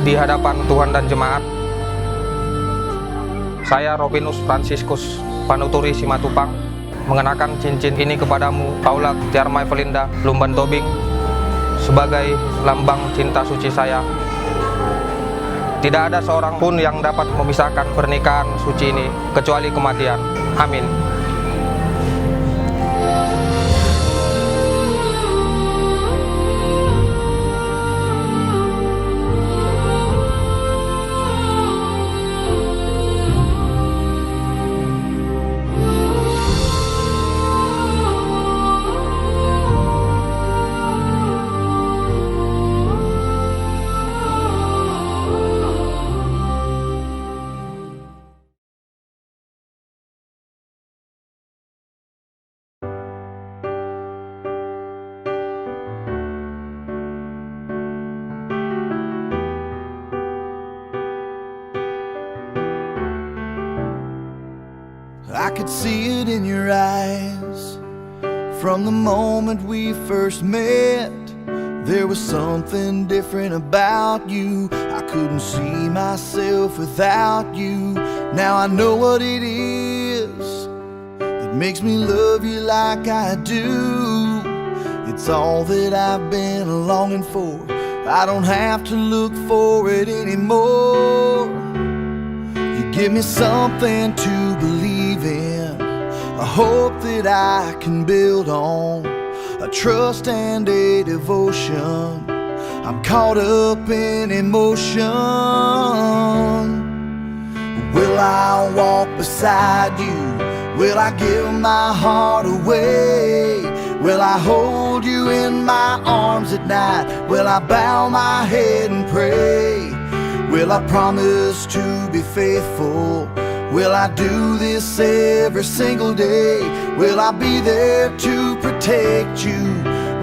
di hadapan Tuhan dan jemaat, saya Robinus Franciscus Panuturi Simatupang mengenakan cincin ini kepadamu, Paula Tiarma Evelinda Lumban Tobing, sebagai lambang cinta suci saya. Tidak ada seorang pun yang dapat memisahkan pernikahan suci ini kecuali kematian. Amin. I could see it in your eyes from the moment we first met. There was something different about you. I couldn't see myself without you. Now I know what it is that makes me love you like I do. It's all that I've been longing for. I don't have to look for it anymore. You give me something to believe in, a hope that I can build on, a trust and a devotion. I'm caught up in emotion. Will I walk beside you? Will I give my heart away? Will I hold you in my arms at night? Will I bow my head and pray? Will I promise to be faithful? Will I do this every single day? Will I be there to protect you?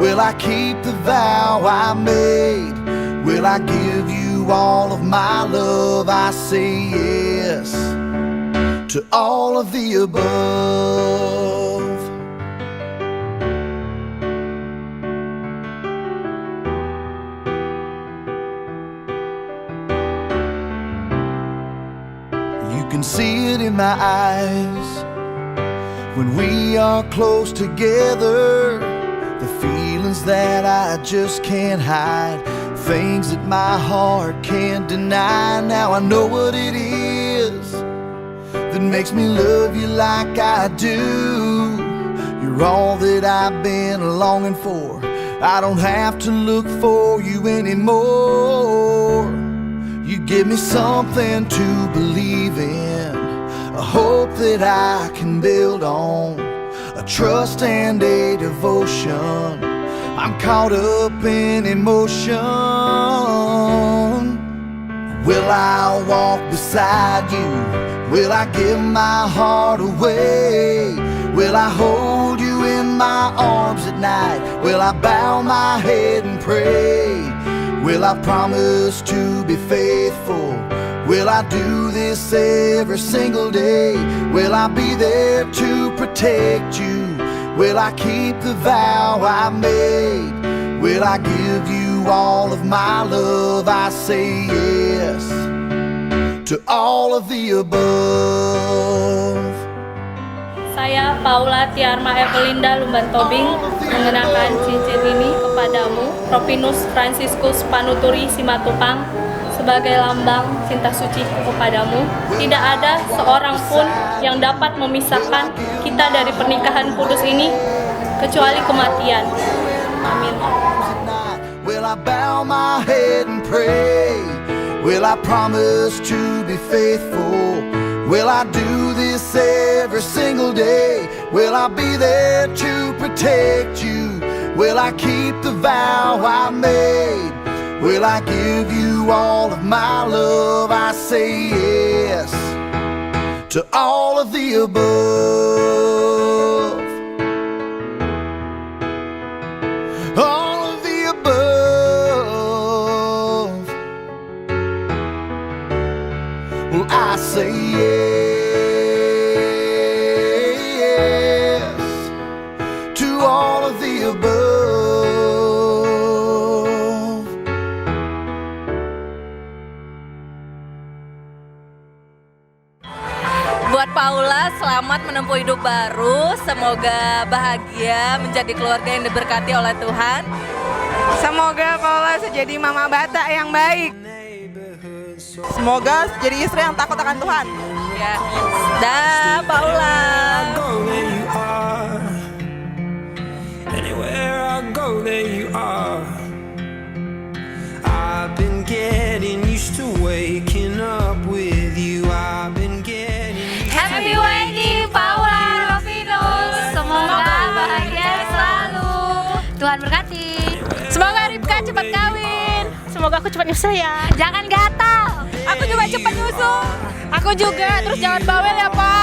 Will I keep the vow I made? Will I give you all of my love? I say yes to all of the above. You can see it in my eyes when we are close together. The feelings that I just can't hide, things that my heart can't deny. Now I know what it is that makes me love you like I do. You're all that I've been longing for. I don't have to look for you anymore. You give me something to believe in, a hope that I can build on, a trust and a devotion. I'm caught up in emotion. Will I walk beside you? Will I give my heart away? Will I hold you in my arms at night? Will I bow my head and pray? Will I promise to be faithful? Will I do this every single day? Will I be there to protect you? Will I keep the vow I made? Will I give you all of my love? I say yes to all of the above. Saya Paula Tiarma Evelinda Lumban Tobing mengenakan cincin ini kepadamu, Robinus Franciscus Panuturi Simatupang, sebagai lambang cinta suci kepadamu. Tidak ada seorang pun yang dapat memisahkan kita dari pernikahan kudus ini kecuali kematian. Amin. Will I bow my head and pray? Will I promise to be faithful? Will I do this every single day? Will I be there to protect you? Will I keep the vow I made? Will I give you all of my love? I say yes to all of the above. All of the above. Well, I say yes to all of the above. Paula selamat menempuh hidup baru. Semoga bahagia menjadi keluarga yang diberkati oleh Tuhan. Semoga Paula jadi mama bata yang baik. Semoga jadi istri yang takut akan Tuhan. Ya. Dah, Paula. Anywhere I go, there you are. I've been getting used to waking up with you. I've been getting Happy wedding Paula Rovinus. Semoga bahagia selalu. Tuhan berkati. Semoga Ripka cepat kawin. Semoga aku cepat nyusul ya. Jangan gatal. Aku juga cepat nyusul. Aku juga. Terus jangan bawel ya, Pak.